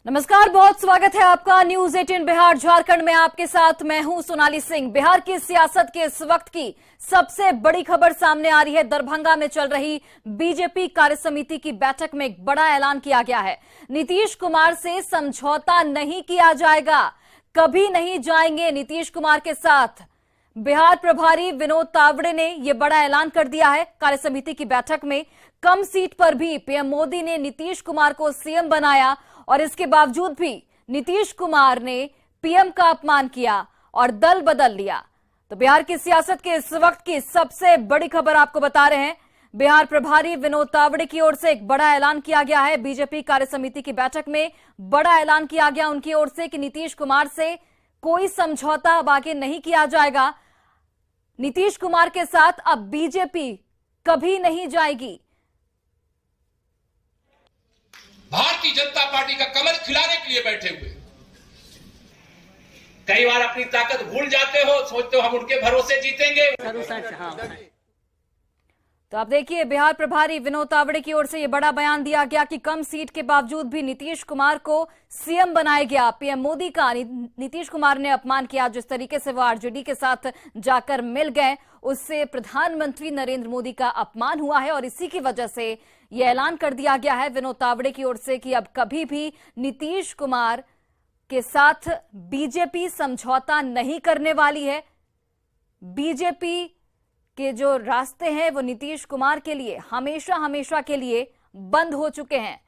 नमस्कार, बहुत स्वागत है आपका न्यूज 18 बिहार झारखंड में। आपके साथ मैं हूं सोनाली सिंह। बिहार की सियासत के इस वक्त की सबसे बड़ी खबर सामने आ रही है। दरभंगा में चल रही बीजेपी कार्यसमिति की बैठक में एक बड़ा ऐलान किया गया है। नीतीश कुमार से समझौता नहीं किया जाएगा, कभी नहीं जाएंगे नीतीश कुमार के साथ। बिहार प्रभारी विनोद तावड़े ने यह बड़ा ऐलान कर दिया है। कार्यसमिति की बैठक में कम सीट पर भी पीएम मोदी ने नीतीश कुमार को सीएम बनाया और इसके बावजूद भी नीतीश कुमार ने पीएम का अपमान किया और दल बदल लिया। तो बिहार की सियासत के इस वक्त की सबसे बड़ी खबर आपको बता रहे हैं। बिहार प्रभारी विनोद तावड़े की ओर से एक बड़ा ऐलान किया गया है। बीजेपी कार्यसमिति की बैठक में बड़ा ऐलान किया गया उनकी ओर से कि नीतीश कुमार से कोई समझौता अब आगे नहीं किया जाएगा। नीतीश कुमार के साथ अब बीजेपी कभी नहीं जाएगी। भारतीय जनता पार्टी का कमर खिलाने के लिए बैठे हुए। कई बार अपनी ताकत भूल जाते हो, सोचते हो हम उनके भरोसे जीतेंगे। तो आप देखिए, बिहार प्रभारी विनोद तावड़े की ओर से यह बड़ा बयान दिया गया कि कम सीट के बावजूद भी नीतीश कुमार को सीएम बनाया गया। पीएम मोदी का नीतीश कुमार ने अपमान किया। जिस तरीके से वो आरजेडी के साथ जाकर मिल गए, उससे प्रधानमंत्री नरेंद्र मोदी का अपमान हुआ है और इसी की वजह से यह ऐलान कर दिया गया है विनोद तावड़े की ओर से कि अब कभी भी नीतीश कुमार के साथ बीजेपी समझौता नहीं करने वाली है। बीजेपी के जो रास्ते हैं वो नीतीश कुमार के लिए हमेशा के लिए बंद हो चुके हैं।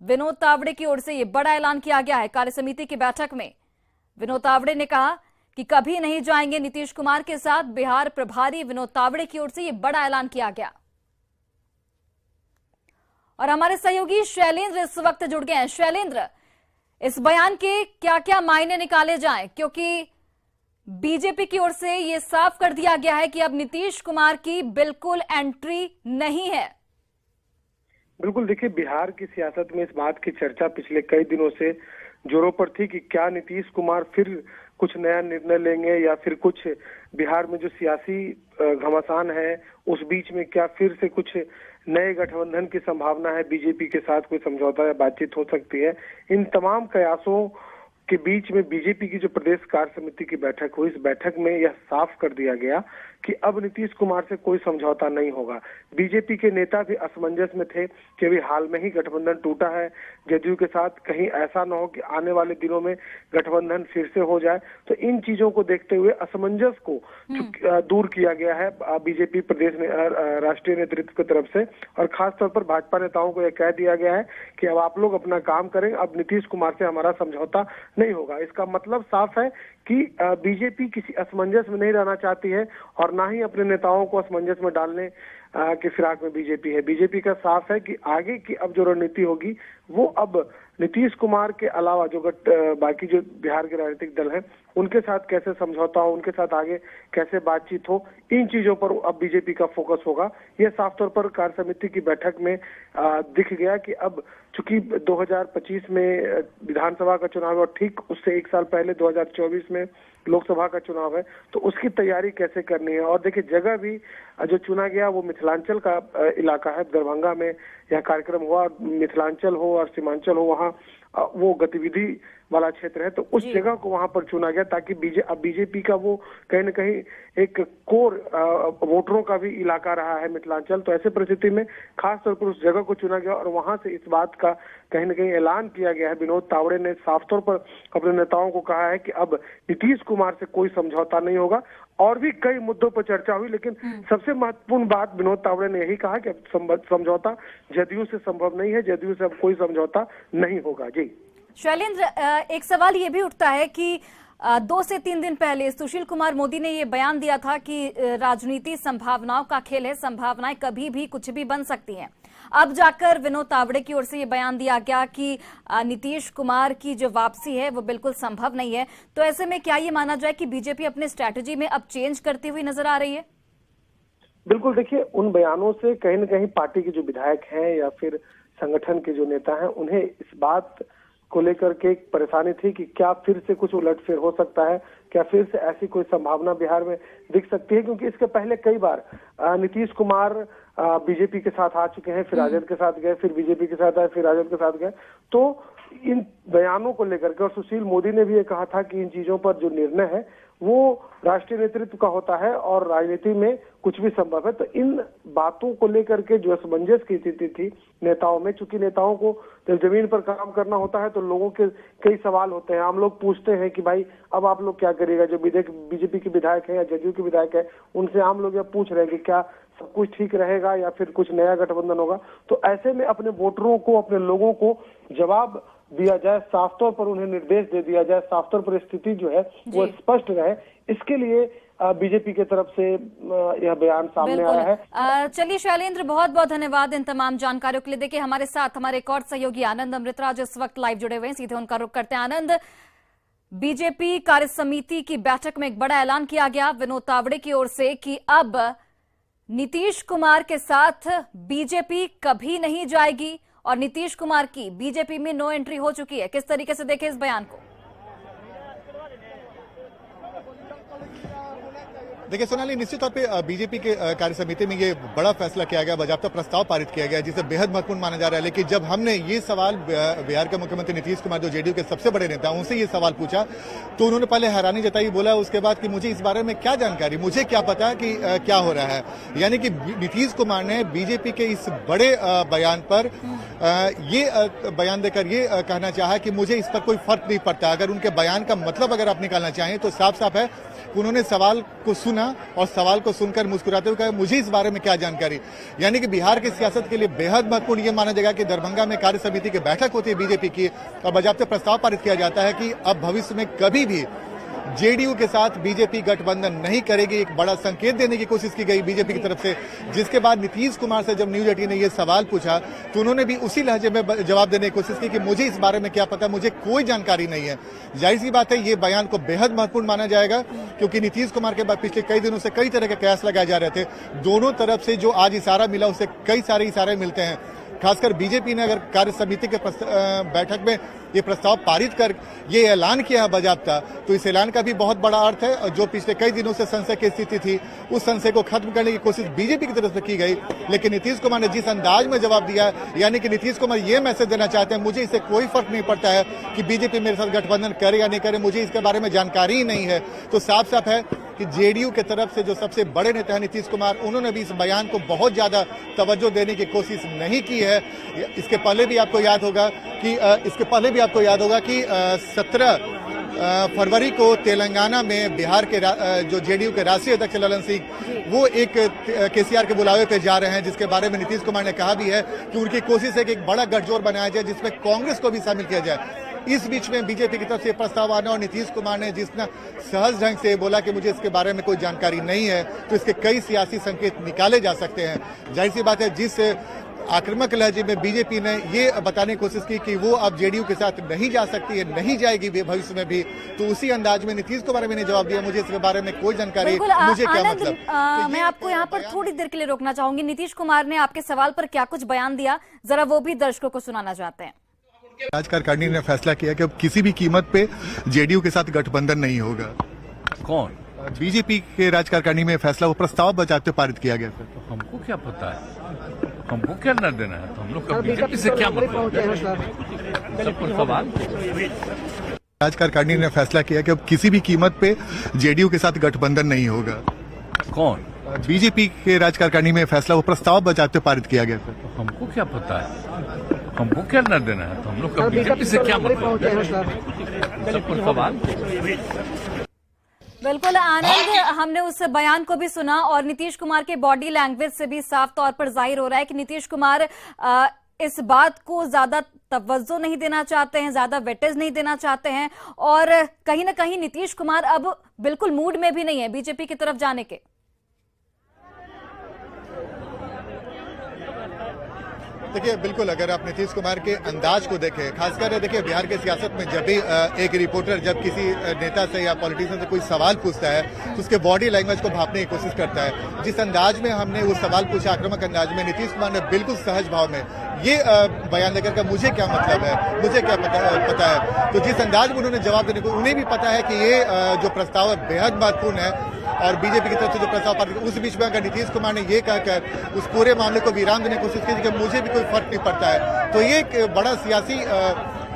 विनोद तावड़े की ओर से यह बड़ा ऐलान किया गया है कार्यसमिति की बैठक में। विनोद तावड़े ने कहा कि कभी नहीं जाएंगे नीतीश कुमार के साथ। बिहार प्रभारी विनोद तावड़े की ओर से यह बड़ा ऐलान किया गया। और हमारे सहयोगी शैलेंद्र इस वक्त जुड़ गए हैं। शैलेंद्र, इस बयान के क्या क्या मायने निकाले जाएं, क्योंकि बीजेपी की ओर से यह साफ कर दिया गया है कि अब नीतीश कुमार की बिल्कुल एंट्री नहीं है। बिल्कुल, देखिए, बिहार की सियासत में इस बात की चर्चा पिछले कई दिनों से जोरों पर थी कि क्या नीतीश कुमार फिर कुछ नया निर्णय लेंगे या फिर कुछ बिहार में जो सियासी घमासान है उस बीच में क्या फिर से कुछ नए गठबंधन की संभावना है, बीजेपी के साथ कोई समझौता या बातचीत हो सकती है। इन तमाम कयासों के बीच में बीजेपी की जो प्रदेश कार्य समिति की बैठक हुई, इस बैठक में यह साफ कर दिया गया कि अब नीतीश कुमार से कोई समझौता नहीं होगा। बीजेपी के नेता भी असमंजस में थे कि अभी हाल में ही गठबंधन टूटा है जदयू के साथ, कहीं ऐसा न हो कि आने वाले दिनों में गठबंधन फिर से हो जाए। तो इन चीजों को देखते हुए असमंजस को दूर किया गया है बीजेपी प्रदेश राष्ट्रीय नेतृत्व की तरफ से, और खासतौर पर भाजपा नेताओं को यह कह दिया गया है कि अब आप लोग अपना काम करें, अब नीतीश कुमार से हमारा समझौता नहीं होगा। इसका मतलब साफ है कि बीजेपी किसी असमंजस में नहीं रहना चाहती है और ना ही अपने नेताओं को असमंजस में डालने के फिराक में बीजेपी है। बीजेपी का साफ है कि आगे की अब जो रणनीति होगी वो अब नीतीश कुमार के अलावा जो बाकी जो बिहार के राजनीतिक दल हैं उनके साथ कैसे समझौता हो, उनके साथ आगे कैसे बातचीत हो, इन चीजों पर अब बीजेपी का फोकस होगा। यह साफ तौर पर कार्य समिति की बैठक में दिख गया कि अब चूंकि 2025 में विधानसभा का चुनाव है और ठीक उससे एक साल पहले 2024 में लोकसभा का चुनाव है, तो उसकी तैयारी कैसे करनी है। और देखिए, जगह भी जो चुना गया वो मिथिलांचल का इलाका है। दरभंगा में यह कार्यक्रम हुआ, मिथिलांचल हो और सीमांचल हो, वहाँ वो गतिविधि वाला क्षेत्र है, तो उस जगह को वहां पर चुना गया ताकि बीजेपी का वो कहीं न कहीं एक कोर वोटरों का भी इलाका रहा है मिथिलांचल। तो ऐसे परिस्थिति में खास तौर पर उस जगह को चुना गया और वहां से इस बात का कहीं न कहीं ऐलान किया गया है। विनोद तावड़े ने साफ तौर पर अपने नेताओं को कहा है कि अब नीतीश कुमार से कोई समझौता नहीं होगा। और भी कई मुद्दों पर चर्चा हुई, लेकिन सबसे महत्वपूर्ण बात विनोद तावड़े ने यही कहा कि अब समझौता जदयू से संभव नहीं है, जदयू से अब कोई समझौता नहीं होगा। जी शैलेंद्र, एक सवाल ये भी उठता है कि 2 से 3 दिन पहले सुशील कुमार मोदी ने ये बयान दिया था कि राजनीति संभावनाओं का खेल है, संभावनाएं कभी भी कुछ भी बन सकती हैं। अब जाकर विनोद तावड़े की ओर से ये बयान दिया गया कि नीतीश कुमार की जो वापसी है वो बिल्कुल संभव नहीं है। तो ऐसे में क्या ये माना जाए कि बीजेपी अपने स्ट्रैटेजी में अब चेंज करती हुई नजर आ रही है? बिल्कुल, देखिए, उन बयानों से कहीं न कहीं पार्टी के जो विधायक हैं या फिर संगठन के जो नेता हैं उन्हें इस बात को लेकर के एक परेशानी थी कि क्या फिर से कुछ उलटफेर हो सकता है, क्या फिर से ऐसी कोई संभावना बिहार में दिख सकती है, क्योंकि इसके पहले कई बार नीतीश कुमार बीजेपी के साथ आ चुके हैं, फिर राजद के साथ गए, फिर बीजेपी के साथ आए, फिर राजद के साथ गए। तो इन बयानों को लेकर के, और सुशील मोदी ने भी ये कहा था कि इन चीजों पर जो निर्णय है वो राष्ट्रीय नेतृत्व का होता है और राजनीति में कुछ भी संभव है। तो इन बातों को लेकर के जो असमंजस की स्थिति थी नेताओं में, चूंकि नेताओं को जब जमीन पर काम करना होता है तो लोगों के कई सवाल होते हैं। आम लोग पूछते हैं कि भाई अब आप लोग क्या करिएगा, जो बीजेपी के विधायक है या जदयू के विधायक है उनसे आम लोग यह पूछ रहे हैं कि क्या सब कुछ ठीक रहेगा या फिर कुछ नया गठबंधन होगा। तो ऐसे में अपने वोटरों को, अपने लोगों को जवाब दिया जाए, साफ तौर पर उन्हें निर्देश दे दिया जाए, साफ तौर पर स्थिति जो है वो स्पष्ट रहे, इसके लिए बीजेपी की तरफ से यह बयान सामने आया है। चलिए शैलेंद्र, बहुत बहुत धन्यवाद इन तमाम जानकारियों के लिए। देखिए हमारे साथ हमारे एक और सहयोगी आनंद अमृतराज इस वक्त लाइव जुड़े हुए हैं, सीधे उनका रुख करते हैं। आनंद, बीजेपी कार्य समिति की बैठक में एक बड़ा ऐलान किया गया विनोद तावड़े की ओर से कि अब नीतीश कुमार के साथ बीजेपी कभी नहीं जाएगी और नीतीश कुमार की बीजेपी में नो एंट्री हो चुकी है। किस तरीके से देखें इस बयान को? देखिए सोनाली, निश्चित तौर पे बीजेपी के कार्य समिति में ये बड़ा फैसला किया गया, बाकायदा प्रस्ताव पारित किया गया जिसे बेहद महत्वपूर्ण माना जा रहा है। लेकिन जब हमने ये सवाल बिहार के मुख्यमंत्री नीतीश कुमार जो जेडीयू के सबसे बड़े नेता उनसे ये सवाल पूछा तो उन्होंने पहले हैरानी जताई, बोला उसके बाद कि मुझे इस बारे में क्या जानकारी, मुझे क्या पता कि क्या हो रहा है। यानी कि नीतीश कुमार ने बीजेपी के इस बड़े बयान पर ये बयान देकर ये कहना चाहा कि मुझे इस पर कोई फर्क नहीं पड़ता। अगर उनके बयान का मतलब अगर आप निकालना चाहें तो साफ साफ है उन्होंने सवाल को सुना और सवाल को सुनकर मुस्कुराते हुए कहा मुझे इस बारे में क्या जानकारी। यानी कि बिहार की सियासत के लिए बेहद महत्वपूर्ण ये माना जाएगा कि दरभंगा में कार्य समिति की बैठक होती है बीजेपी की और बाकायदा प्रस्ताव पारित किया जाता है कि अब भविष्य में कभी भी जेडीयू के साथ बीजेपी गठबंधन नहीं करेगी। एक बड़ा संकेत देने की कोशिश की गई बीजेपी की तरफ से, जिसके बाद नीतीश कुमार से जब न्यूज 18 ने यह सवाल पूछा तो उन्होंने भी उसी लहजे में जवाब देने की कोशिश की कि मुझे इस बारे में क्या पता, मुझे कोई जानकारी नहीं है। जाहिर सी बात है ये बयान को बेहद महत्वपूर्ण माना जाएगा क्योंकि नीतीश कुमार के बाद पिछले कई दिनों से कई तरह के कयास लगाए जा रहे थे। दोनों तरफ से जो आज इशारा मिला उससे कई सारे इशारे मिलते हैं। खासकर बीजेपी ने अगर कार्य समिति के बैठक में ये प्रस्ताव पारित कर ये ऐलान किया है बाकायदा, तो इस ऐलान का भी बहुत बड़ा अर्थ है। और जो पिछले कई दिनों से संशय की स्थिति थी उस संशय को खत्म करने की कोशिश बीजेपी की तरफ से की गई। लेकिन नीतीश कुमार ने जिस अंदाज में जवाब दिया, यानी कि नीतीश कुमार ये मैसेज देना चाहते हैं मुझे इससे कोई फर्क नहीं पड़ता है कि बीजेपी मेरे साथ गठबंधन करे या नहीं करे, मुझे इसके बारे में जानकारी ही नहीं है। तो साफ साफ है कि जेडीयू के तरफ से जो सबसे बड़े नेता है नीतीश कुमार, उन्होंने भी इस बयान को बहुत ज्यादा तवज्जो देने की कोशिश नहीं की है। इसके पहले भी आपको याद होगा कि 17 फरवरी को तेलंगाना में बिहार के जो जेडीयू के राष्ट्रीय अध्यक्ष ललन सिंह वो एक केसीआर के बुलावे पे जा रहे हैं, जिसके बारे में नीतीश कुमार ने कहा भी है कि उनकी कोशिश है कि एक बड़ा गठजोड़ बनाया जाए जिसमें कांग्रेस को भी शामिल किया जाए। इस बीच में बीजेपी की तरफ से प्रस्ताव आना और नीतीश कुमार ने जितना सहज ढंग से बोला कि मुझे इसके बारे में कोई जानकारी नहीं है, तो इसके कई सियासी संकेत निकाले जा सकते हैं। जाहिर सी बात है जिस आक्रामक लहजे में बीजेपी ने ये बताने की कोशिश की कि वो अब जेडीयू के साथ नहीं जा सकती है, नहीं जाएगी भविष्य में भी, तो उसी अंदाज में नीतीश कुमार ने जवाब दिया मुझे इसके बारे में कोई जानकारी, मुझे क्या मतलब। मैं आपको यहाँ पर थोड़ी देर के लिए रोकना चाहूंगी। नीतीश कुमार ने आपके सवाल पर क्या कुछ बयान दिया, जरा वो भी दर्शकों को सुनाना चाहते हैं। राजकारणी ने फैसला किया कि अब किसी भी कीमत पे जेडीयू के साथ गठबंधन नहीं होगा। कौन? बीजेपी के राजकारणी में फैसला, वो प्रस्ताव बचाते पारित किया गया। तो हमको क्या पता है, हमको क्या न देना है, तो हम लोग का बीजेपी से क्या मतलब है? सवाल राजकारणी ने फैसला किया कि अब किसी भी कीमत पे जेडीयू के साथ गठबंधन नहीं होगा। कौन? बीजेपी के राजकारणी में फैसला, वो प्रस्ताव बचाते पारित किया गया। तो हमको क्या पता है, हमको क्या न देना है, तो हम लोग का बीजेपी से क्या मतलब है? सवाल बिल्कुल आनंद, हमने उस बयान को भी सुना और नीतीश कुमार के बॉडी लैंग्वेज से भी साफ तौर पर जाहिर हो रहा है कि नीतीश कुमार इस बात को ज्यादा तवज्जो नहीं देना चाहते हैं, ज्यादा वेटेज नहीं देना चाहते हैं और कहीं ना कहीं नीतीश कुमार अब बिल्कुल मूड में भी नहीं है बीजेपी की तरफ जाने के। देखिए बिल्कुल, अगर आप नीतीश कुमार के अंदाज को देखें, खासकर देखिए बिहार के सियासत में जब भी एक रिपोर्टर जब किसी नेता से या पॉलिटिशियन से कोई सवाल पूछता है तो उसके बॉडी लैंग्वेज को भांपने की कोशिश करता है। जिस अंदाज में हमने वो सवाल पूछा, आक्रामक अंदाज में, नीतीश कुमार ने बिल्कुल सहज भाव में ये बयान देकर का मुझे क्या मतलब है, मुझे क्या पता है। तो जिस अंदाज में उन्होंने जवाब देने को, उन्हें भी पता है कि ये जो प्रस्ताव है बेहद महत्वपूर्ण है और बीजेपी की तरफ से जो प्रस्ताव पारित, उस बीच में अगर नीतीश कुमार ने ये कहकर उस पूरे मामले को विराम देने की कोशिश की कि मुझे भी कोई फर्क नहीं पड़ता है, तो ये एक बड़ा सियासी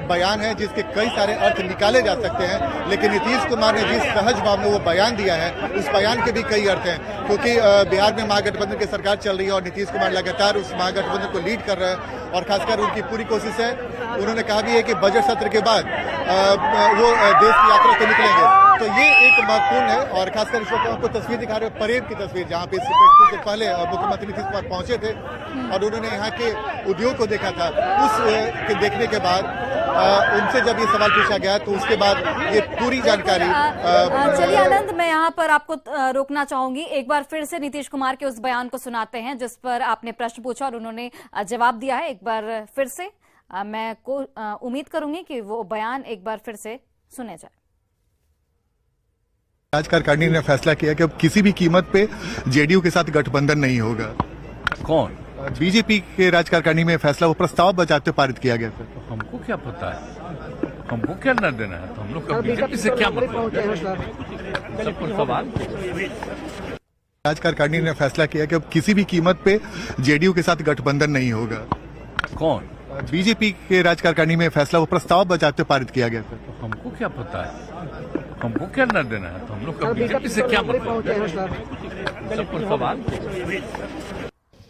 बयान है जिसके कई सारे अर्थ निकाले जा सकते हैं, लेकिन नीतीश कुमार ने जिस सहज भाव में वो बयान दिया है उस बयान के भी कई अर्थ हैं, क्योंकि बिहार में महागठबंधन की सरकार चल रही है और नीतीश कुमार लगातार उस महागठबंधन को लीड कर रहे हैं और खासकर उनकी पूरी कोशिश है। उन्होंने कहा भी है कि बजट सत्र के बाद वो देश की यात्रा पे निकलेंगे, तो ये एक महत्वपूर्ण है। और खासकर इस वक्त आपको तस्वीर दिखा रहे हैं, परेड की तस्वीर, जहाँ पे इससे पहले मुख्यमंत्री नीतीश कुमार पहुंचे थे और उन्होंने यहाँ के उद्योग को देखा था। उस के देखने के बाद उनसे जब ये सवाल पूछा गया तो उसके बाद ये पूरी जानकारी। चलिए आनंद, मैं यहाँ पर आपको रोकना चाहूंगी। एक बार फिर से नीतीश कुमार के उस बयान को सुनाते हैं जिस पर आपने प्रश्न पूछा और उन्होंने जवाब दिया है। एक बार फिर से मैं उम्मीद करूंगी कि वो बयान एक बार फिर से सुने जाए। राज्य कार्यकारिणी ने फैसला किया कि अब किसी भी कीमत पे जेडीयू के साथ गठबंधन नहीं होगा। कौन? बीजेपी के राज्य कार्यकारिणी में फैसला, वो प्रस्ताव बचाते पारित किया गया था। हमको क्या पता है, हमको क्या न देना है, तो हम लोग का बीजेपी से क्या मतलब? सब कुछ सवाल। राज्य कार्यकारिणी ने फैसला किया कि अब किसी भी कीमत पे जेडीयू के साथ गठबंधन नहीं होगा। कौन? बीजेपी के राज्य कार्यकारिणी में फैसला, वो प्रस्ताव बचाते पारित किया गया था। हमको क्या पता है, हमको क्या न देना है, तो हम लोग का बीजेपी से क्या मतलब? सब कुछ सवाल।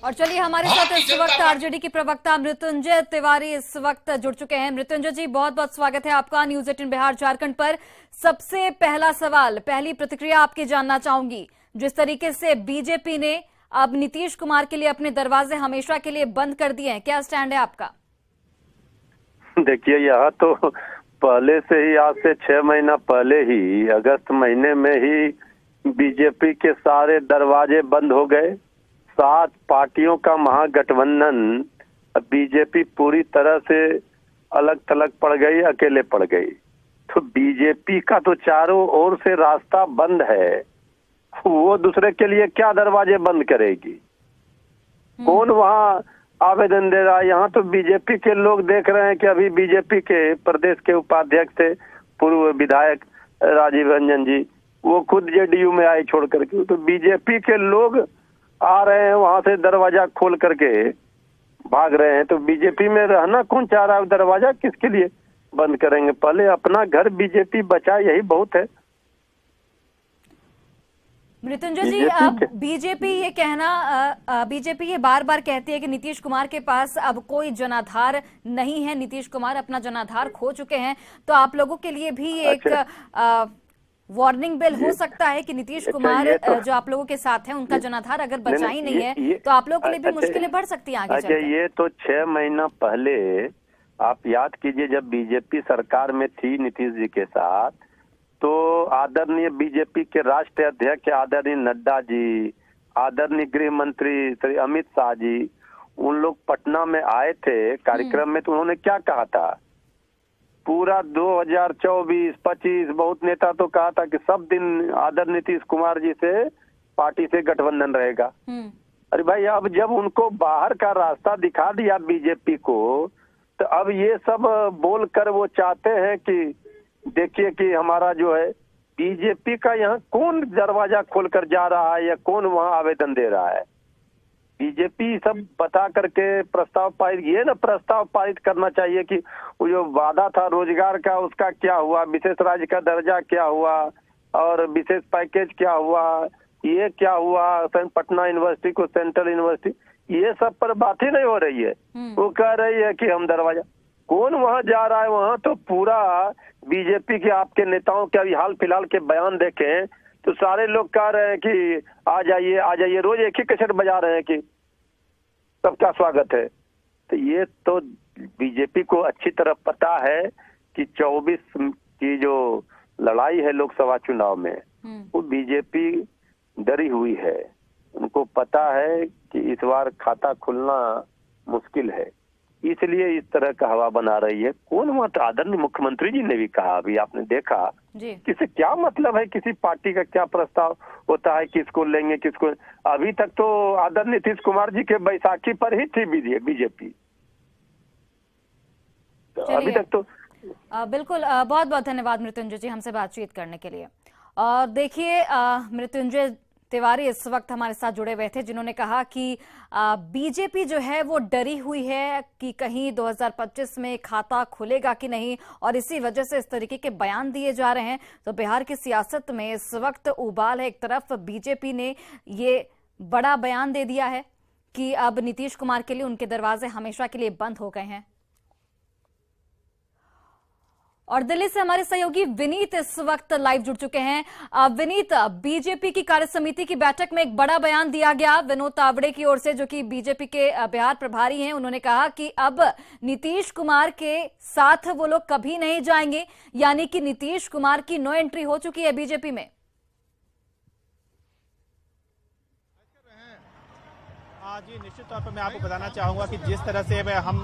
और चलिए हमारे साथ इस वक्त आरजेडी के प्रवक्ता मृत्युंजय तिवारी इस वक्त जुड़ चुके हैं। मृत्युंजय जी, बहुत बहुत स्वागत है आपका न्यूज 18 बिहार झारखंड पर। सबसे पहला सवाल, पहली प्रतिक्रिया आपकी जानना चाहूंगी। जिस तरीके से बीजेपी ने अब नीतीश कुमार के लिए अपने दरवाजे हमेशा के लिए बंद कर दिए हैं, क्या स्टैंड है आपका? देखिए, यहाँ तो पहले से ही, आज से 6 महीना पहले ही, अगस्त महीने में ही बीजेपी के सारे दरवाजे बंद हो गए। 7 पार्टियों का महागठबंधन, बीजेपी पूरी तरह से अलग थलग पड़ गई, अकेले पड़ गई। तो बीजेपी का तो चारों ओर से रास्ता बंद है, वो दूसरे के लिए क्या दरवाजे बंद करेगी? कौन वहाँ आवेदन दे रहा है? यहाँ तो बीजेपी के लोग देख रहे हैं कि अभी बीजेपी के प्रदेश के उपाध्यक्ष थे पूर्व विधायक राजीव रंजन जी, वो खुद जेडीयू में आए छोड़ करके। तो बीजेपी के लोग आ रहे हैं वहां से दरवाजा खोल करके भाग रहे हैं। तो बीजेपी में रहना कौन चाह रहा है? दरवाजा किसके लिए बंद करेंगे? पहले अपना घर बीजेपी बचाए, यही बहुत है। मृत्युंजय जी, बीजेपी ये बीजेपी ये बार बार कहती है कि नीतीश कुमार के पास अब कोई जनाधार नहीं है, नीतीश कुमार अपना जनाधार खो चुके हैं। तो आप लोगों के लिए भी एक वार्निंग बेल हो सकता है कि नीतीश कुमार जो आप लोगों के साथ हैं उनका जनाधार अगर बचा ही नहीं है तो आप लोगों के लिए भी मुश्किलें बढ़ सकती हैं आगे चलकर। ये तो 6 महीना पहले आप याद कीजिए, जब बीजेपी सरकार में थी नीतीश जी के साथ, तो आदरणीय बीजेपी के राष्ट्रीय अध्यक्ष आदरणीय नड्डा जी, आदरणीय गृह मंत्री श्री अमित शाह जी, उन लोग पटना में आए थे कार्यक्रम में। तो उन्होंने क्या कहा था? पूरा 2024-25 बहुत नेता तो कहा था कि सब दिन आदरणीय नीतीश कुमार जी से पार्टी से गठबंधन रहेगा। अरे भाई, अब जब उनको बाहर का रास्ता दिखा दिया बीजेपी को, तो अब ये सब बोल कर वो चाहते हैं कि देखिए कि हमारा जो है बीजेपी का यहाँ कौन दरवाजा खोलकर जा रहा है या कौन वहाँ आवेदन दे रहा है? बीजेपी सब बता करके प्रस्ताव पारित, ये ना प्रस्ताव पारित करना चाहिए कि वो जो वादा था रोजगार का, उसका क्या हुआ, विशेष राज्य का दर्जा क्या हुआ और विशेष पैकेज क्या हुआ, ये क्या हुआ, पटना यूनिवर्सिटी को सेंट्रल यूनिवर्सिटी, ये सब पर बात ही नहीं हो रही है। वो कह रही है कि हम दरवाजा, कौन वहाँ जा रहा है? वहाँ तो पूरा बीजेपी के आपके नेताओं के अभी हाल फिलहाल के बयान देखें तो सारे लोग कह रहे हैं कि आ जाइए आ जाइए, रोज एक ही कैसेट बजा रहे हैं कि सबका स्वागत है। तो ये तो बीजेपी को अच्छी तरह पता है कि 24 की जो लड़ाई है लोकसभा चुनाव में, वो बीजेपी डरी हुई है। उनको पता है कि इस बार खाता खुलना मुश्किल है, इसलिए इस तरह का हवा बना रही है। कौन हुआ? तो आदरणीय मुख्यमंत्री जी ने भी कहा, अभी आपने देखा कि इससे क्या मतलब है, किसी पार्टी का क्या प्रस्ताव होता है, किसको लेंगे किसको। अभी तक तो आदरणीय नीतीश कुमार जी के बैसाखी पर ही थी बीजेपी, अभी तक तो। बिल्कुल, बहुत बहुत धन्यवाद मृत्युंजय जी हमसे बातचीत करने के लिए। और देखिए, मृत्युंजय तिवारी इस वक्त हमारे साथ जुड़े हुए थे, जिन्होंने कहा कि बीजेपी जो है वो डरी हुई है कि कहीं 2025 में खाता खुलेगा कि नहीं, और इसी वजह से इस तरीके के बयान दिए जा रहे हैं। तो बिहार की सियासत में इस वक्त उबाल है। एक तरफ बीजेपी ने ये बड़ा बयान दे दिया है कि अब नीतीश कुमार के लिए उनके दरवाजे हमेशा के लिए बंद हो गए हैं। और दिल्ली से हमारे सहयोगी विनीत इस वक्त लाइव जुड़ चुके हैं। विनीत, बीजेपी की कार्यसमिति की बैठक में एक बड़ा बयान दिया गया विनोद तावड़े की ओर से, जो कि बीजेपी के बिहार प्रभारी हैं। उन्होंने कहा कि अब नीतीश कुमार के साथ वो लोग कभी नहीं जाएंगे, यानी कि नीतीश कुमार की नो एंट्री हो चुकी है बीजेपी में। जी, निश्चित तौर पर मैं आपको बताना चाहूंगा कि जिस तरह से हम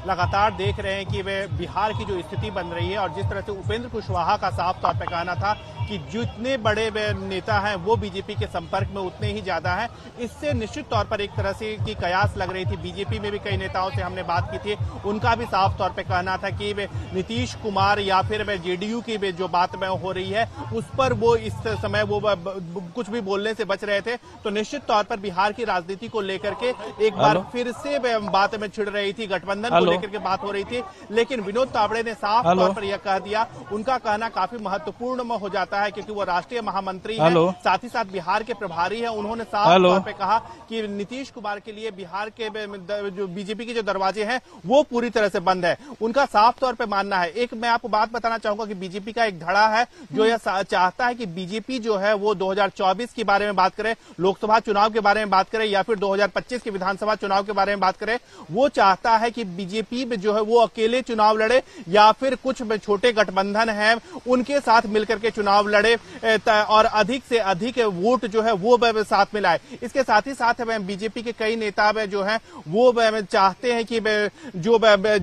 लगातार देख रहे हैं कि वे बिहार की जो स्थिति बन रही है, और जिस तरह से उपेंद्र कुशवाहा का साफ तौर पर कहना था कि जितने बड़े नेता हैं वो बीजेपी के संपर्क में उतने ही ज्यादा हैं, इससे निश्चित तौर पर एक तरह से की कयास लग रही थी। बीजेपी में भी कई नेताओं से हमने बात की थी, उनका भी साफ तौर पर कहना था कि नीतीश कुमार या फिर जेडीयू की जो बात में हो रही है उस पर वो इस समय वो कुछ भी बोलने से बच रहे थे। तो निश्चित तौर पर बिहार की राजनीति को लेकर के एक बार फिर से बात में छिड़ रही थी, गठबंधन को लेकर के बात हो रही थी। लेकिन विनोद तावड़े ने साफ तौर पर यह कह दिया, उनका कहना काफी महत्वपूर्ण हो जाता है क्योंकि वो राष्ट्रीय महामंत्री हैं, साथ ही साथ बिहार के प्रभारी हैं। उन्होंने साफ तौर पर कहा कि नीतीश कुमार के लिए बिहार के जो बीजेपी के जो दरवाजे हैं वो पूरी तरह से बंद है। उनका साफ तौर पर मानना है। एक मैं आपको बात बताना चाहूंगा कि बीजेपी का एक धड़ा है जो यह चाहता है कि बीजेपी जो है वो 2024 के बारे में बात करे, लोकसभा चुनाव के बारे में बात करे, या फिर 2025 के विधानसभा चुनाव के बारे में बात करें। वो चाहता है कि बीजेपी में जो है वो अकेले चुनाव लड़े या फिर कुछ छोटे गठबंधन हैं उनके साथ मिलकर के चुनाव लड़े और अधिक से अधिक वोट जो है वो साथ में लाए। इसके साथ ही साथ बीजेपी के कई नेता जो हैं वो चाहते हैं कि जो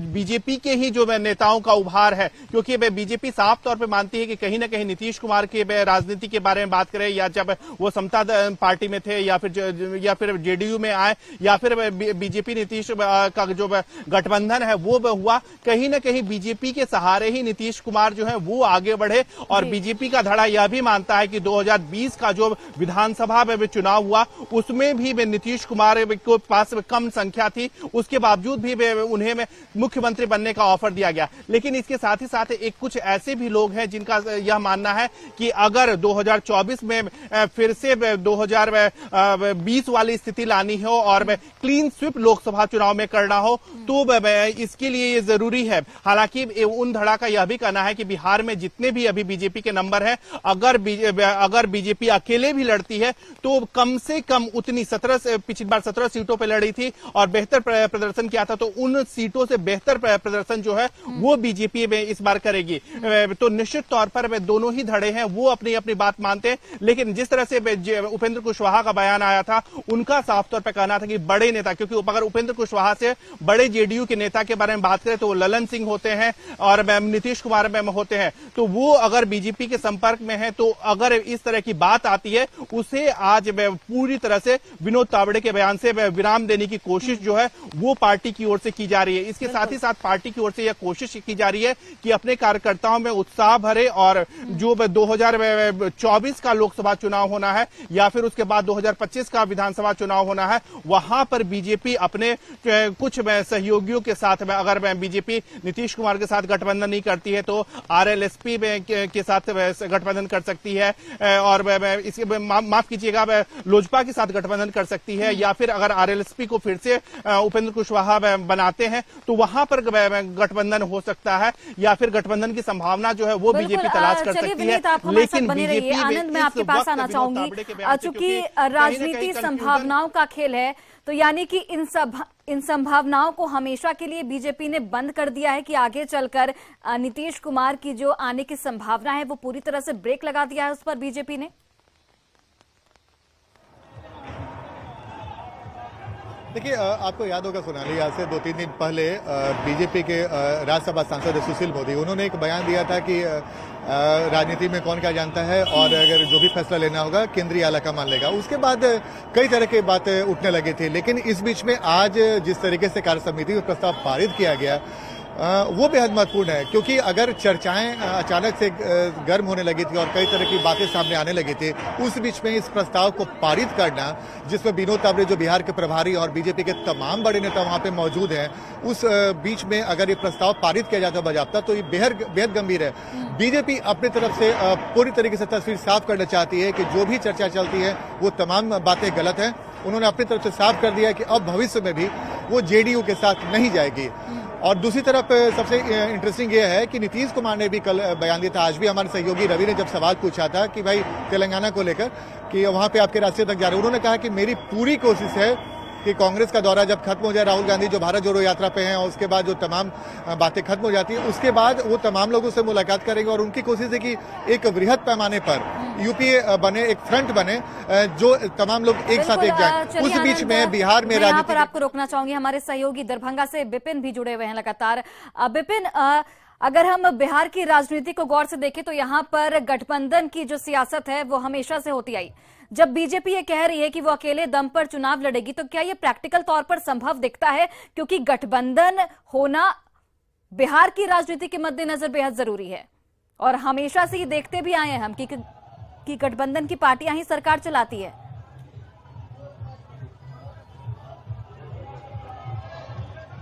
बीजेपी के ही जो नेताओं का उभार है, क्योंकि बीजेपी साफ तौर पर मानती है कि कहीं ना कहीं नीतीश कुमार के राजनीति के बारे में बात करें, या जब वो समता पार्टी में थे या फिर जेडीयू में आए, या फिर बीजेपी नीतीश का जो गठबंधन है वो हुआ, कहीं ना कहीं बीजेपी के सहारे ही नीतीश कुमार जो है वो आगे बढ़े। और बीजेपी का धड़ा यह भी मानता है कि 2020 का जो विधानसभा में चुनाव हुआ उसमें भी नीतीश कुमार के पास कम संख्या थी, उसके बावजूद भी उन्हें मुख्यमंत्री बनने का ऑफर दिया गया। लेकिन इसके साथ ही साथ एक कुछ ऐसे भी लोग हैं जिनका यह मानना है कि अगर 2024 में फिर से 2020 वाली स्थिति लानी हो और क्लीन स्वीप लोकसभा चुनाव में करना हो तो इसके लिए ये जरूरी है। हालांकि उन धड़ा का यह भी कहना है कि बिहार में जितने भी अभी बीजेपी के नंबर हैं, अगर बीजेपी अकेले भी लड़ती है तो कम से कम उतनी पिछली बार 17 सीटों पर लड़ी थी और बेहतर प्रदर्शन किया था, तो उन सीटों से बेहतर प्रदर्शन जो है वो बीजेपी में इस बार करेगी। तो निश्चित तौर पर दोनों ही धड़े हैं वो अपनी अपनी बात मानते हैं। लेकिन जिस तरह से उपेंद्र कुशवाहा का बयान आया था, उनका साफ तौर पर कहना था कि बड़े नेता, क्योंकि अगर उपेंद्र कुशवाहा से बड़े जेडीयू के नेता के बारे में बात करें तो वो ललन सिंह होते हैं और नीतीश कुमार में होते हैं, तो वो अगर बीजेपी के संपर्क में है तो अगर इस तरह की बात आती है उसे आज पूरी तरह से विनोद तावड़े के बयान से विराम देने की कोशिश जो है वो पार्टी की ओर से की जा रही है। इसके साथ ही साथ पार्टी की ओर से यह कोशिश की जा रही है कि अपने कार्यकर्ताओं में उत्साह भरे और जो 2024 का लोकसभा चुनाव होना है या फिर उसके बाद 2025 का विधानसभा चुनाव होना है, वहां पर बीजेपी अपने कुछ सहयोगियों के साथ में, अगर बीजेपी नीतीश कुमार के साथ गठबंधन नहीं करती है तो आरएलएसपी के साथ गठबंधन कर सकती है और इसके माफ कीजिएगा लोजपा के साथ गठबंधन कर सकती है, या फिर अगर आरएलएसपी को फिर से उपेंद्र कुशवाहा बनाते हैं तो वहां पर गठबंधन हो सकता है, या फिर गठबंधन की संभावना जो है वो बीजेपी तलाश कर सकती है। लेकिन बीजेपी आनंद, मैं आपके पास आना चाहूंगी, चूंकि राजनीति संभावनाओं का खेल है, तो यानी कि इन संभावनाओं को हमेशा के लिए बीजेपी ने बंद कर दिया है कि आगे चलकर नीतीश कुमार की जो आने की संभावना है वो पूरी तरह से ब्रेक लगा दिया है उस पर बीजेपी ने। देखिए, आपको याद होगा सोनाली, आज से 2-3 दिन पहले बीजेपी के राज्यसभा सांसद सुशील मोदी, उन्होंने एक बयान दिया था कि राजनीति में कौन क्या जानता है और अगर जो भी फैसला लेना होगा केंद्रीय आला का मान लेगा। उसके बाद कई तरह की बातें उठने लगी थी, लेकिन इस बीच में आज जिस तरीके से कार्य समिति में प्रस्ताव पारित किया गया वो बेहद महत्वपूर्ण है, क्योंकि अगर चर्चाएं अचानक से गर्म होने लगी थी और कई तरह की बातें सामने आने लगी थी, उस बीच में इस प्रस्ताव को पारित करना, जिसमें विनोद तावड़े जो बिहार के प्रभारी और बीजेपी के तमाम बड़े नेता वहां पे मौजूद हैं, उस बीच में अगर ये प्रस्ताव पारित किया जाता बाजाप्ता तो ये बेहद गंभीर है। बीजेपी अपनी तरफ से पूरी तरीके से तस्वीर साफ करना चाहती है कि जो भी चर्चा चलती है वो तमाम बातें गलत हैं। उन्होंने अपनी तरफ से साफ कर दिया है कि अब भविष्य में भी वो जेडीयू के साथ नहीं जाएगी। और दूसरी तरफ सबसे इंटरेस्टिंग ये है कि नीतीश कुमार ने भी कल बयान दिया था, आज भी हमारे सहयोगी रवि ने जब सवाल पूछा था कि भाई तेलंगाना को लेकर कि वहां पे आपके रास्ते तक जा रहे हैं, उन्होंने कहा कि मेरी पूरी कोशिश है कि कांग्रेस का दौरा जब खत्म हो जाए, राहुल गांधी जो भारत जोड़ो यात्रा पे हैं और उसके बाद जो तमाम बातें खत्म हो जाती है, उसके बाद वो तमाम लोगों से मुलाकात करेंगे और उनकी कोशिश है कि एक वृहद पैमाने पर यूपीए बने, एक फ्रंट बने, जो तमाम लोग एक साथ एक जाए। उस बीच में बिहार में यहाँ पर आपको रोकना चाहूंगी, हमारे सहयोगी दरभंगा से विपिन भी जुड़े हुए हैं लगातार। विपिन, अगर हम बिहार की राजनीति को गौर से देखें तो यहाँ पर गठबंधन की जो सियासत है वो हमेशा से होती आई। जब बीजेपी ये कह रही है कि वो अकेले दम पर चुनाव लड़ेगी, तो क्या ये प्रैक्टिकल तौर पर संभव दिखता है? क्योंकि गठबंधन होना बिहार की राजनीति के मद्देनजर बेहद जरूरी है और हमेशा से ये देखते भी आए हैं हम कि गठबंधन की पार्टियां ही सरकार चलाती है।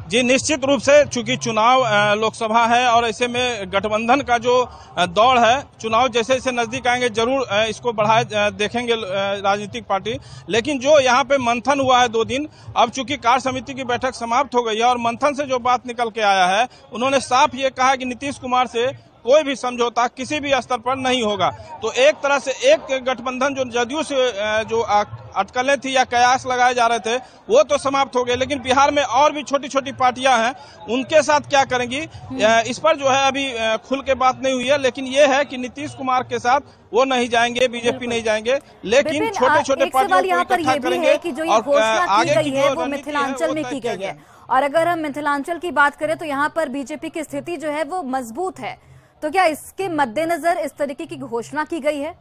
जी, निश्चित रूप से चूंकि चुनाव लोकसभा है और ऐसे में गठबंधन का जो दौड़ है, चुनाव जैसे जैसे नजदीक आएंगे जरूर इसको बढ़ाए देखेंगे राजनीतिक पार्टी। लेकिन जो यहाँ पे मंथन हुआ है 2 दिन, अब चूंकि कार्य समिति की बैठक समाप्त हो गई है और मंथन से जो बात निकल के आया है, उन्होंने साफ ये कहा कि नीतीश कुमार से कोई भी समझौता किसी भी स्तर पर नहीं होगा। तो एक तरह से एक गठबंधन जो जदयू से जो अटकलें थी या कयास लगाए जा रहे थे वो तो समाप्त हो गए, लेकिन बिहार में और भी छोटी छोटी पार्टियां हैं, उनके साथ क्या करेंगी इस पर जो है अभी खुल के बात नहीं हुई है। लेकिन ये है कि नीतीश कुमार के साथ वो नहीं जाएंगे, बीजेपी नहीं जाएंगे, लेकिन छोटे छोटे पार्टियों को इकट्ठा करेंगे। कि जो ये घोषणा की गई है वो मिथिलांचल में की गई है, और अगर हम मिथिलांचल की बात करें तो यहाँ पर बीजेपी की स्थिति जो है वो मजबूत है, तो क्या इसके मद्देनजर इस तरीके की घोषणा की गई है?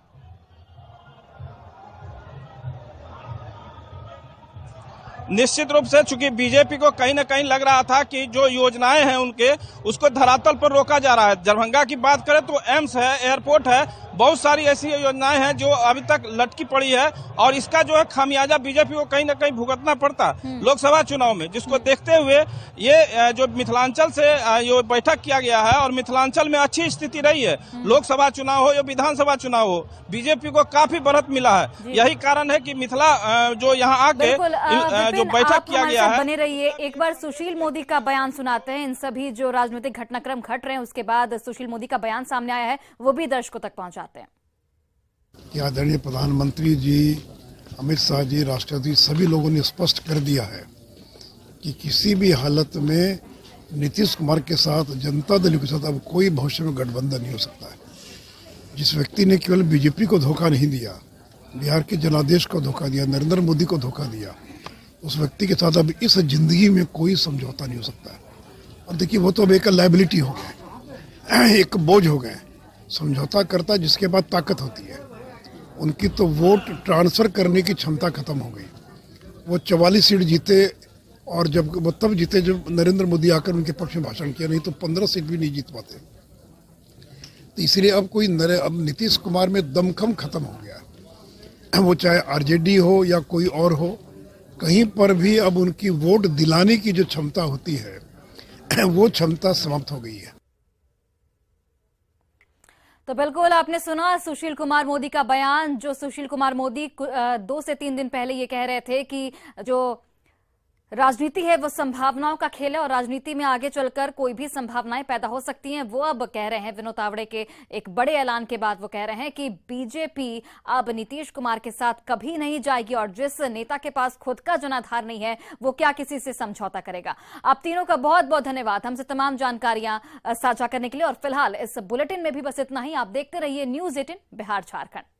निश्चित रूप से चूंकि बीजेपी को कहीं न कहीं लग रहा था कि जो योजनाएं हैं उनके उसको धरातल पर रोका जा रहा है। दरभंगा की बात करें तो एम्स है, एयरपोर्ट है, बहुत सारी ऐसी योजनाएं हैं जो अभी तक लटकी पड़ी है और इसका जो है खामियाजा बीजेपी को कहीं न कहीं भुगतना पड़ता लोकसभा चुनाव में, जिसको देखते हुए ये जो मिथिलांचल से ये बैठक किया गया है और मिथिलांचल में अच्छी स्थिति रही है, लोकसभा चुनाव हो या विधानसभा चुनाव हो, बीजेपी को काफी बढ़त मिला है। यही कारण है कि मिथिला जो यहाँ आके जो बैठक किया गया है। बने रहिए, एक बार सुशील मोदी का बयान सुनाते हैं। इन सभी जो राजनीतिक घटनाक्रम घट रहे हैं उसके बाद सुशील मोदी का बयान सामने आया है, वो भी दर्शकों तक पहुंचाते हैं। आदरणीय प्रधानमंत्री जी, अमित शाह जी, राष्ट्रपति, सभी लोगों ने स्पष्ट कर दिया है कि किसी भी हालत में नीतीश कुमार के साथ, जनता दल के साथ अब कोई भविष्य में गठबंधन नहीं हो सकता है। जिस व्यक्ति ने केवल बीजेपी को धोखा नहीं दिया, बिहार के जनादेश को धोखा दिया, नरेंद्र मोदी को धोखा दिया, उस व्यक्ति के साथ अब इस जिंदगी में कोई समझौता नहीं हो सकता है। और देखिए, वो तो अब एक लायबिलिटी हो गए, एक बोझ हो गए। समझौता करता जिसके बाद ताकत होती है, उनकी तो वोट ट्रांसफर करने की क्षमता खत्म हो गई। वो 44 सीट जीते और जब वो तब जीते जब नरेंद्र मोदी आकर उनके पक्ष में भाषण किया, नहीं तो 15 सीट भी नहीं जीत पाते। तो इसलिए अब नीतीश कुमार में दमखम खत्म हो गया। वो चाहे आरजेडी हो या कोई और हो, कहीं पर भी अब उनकी वोट दिलाने की जो क्षमता होती है वो क्षमता समाप्त हो गई है। तो बिल्कुल आपने सुना सुशील कुमार मोदी का बयान। जो सुशील कुमार मोदी 2 से 3 दिन पहले ये कह रहे थे कि जो राजनीति है वो संभावनाओं का खेल है और राजनीति में आगे चलकर कोई भी संभावनाएं पैदा हो सकती हैं। वो अब कह रहे हैं, विनोद तावड़े के एक बड़े ऐलान के बाद वो कह रहे हैं कि बीजेपी अब नीतीश कुमार के साथ कभी नहीं जाएगी और जिस नेता के पास खुद का जनाधार नहीं है वो क्या किसी से समझौता करेगा। आप तीनों का बहुत बहुत धन्यवाद हमसे तमाम जानकारियां साझा करने के लिए। और फिलहाल इस बुलेटिन में भी बस इतना ही। आप देखते रहिए News 18 बिहार झारखंड।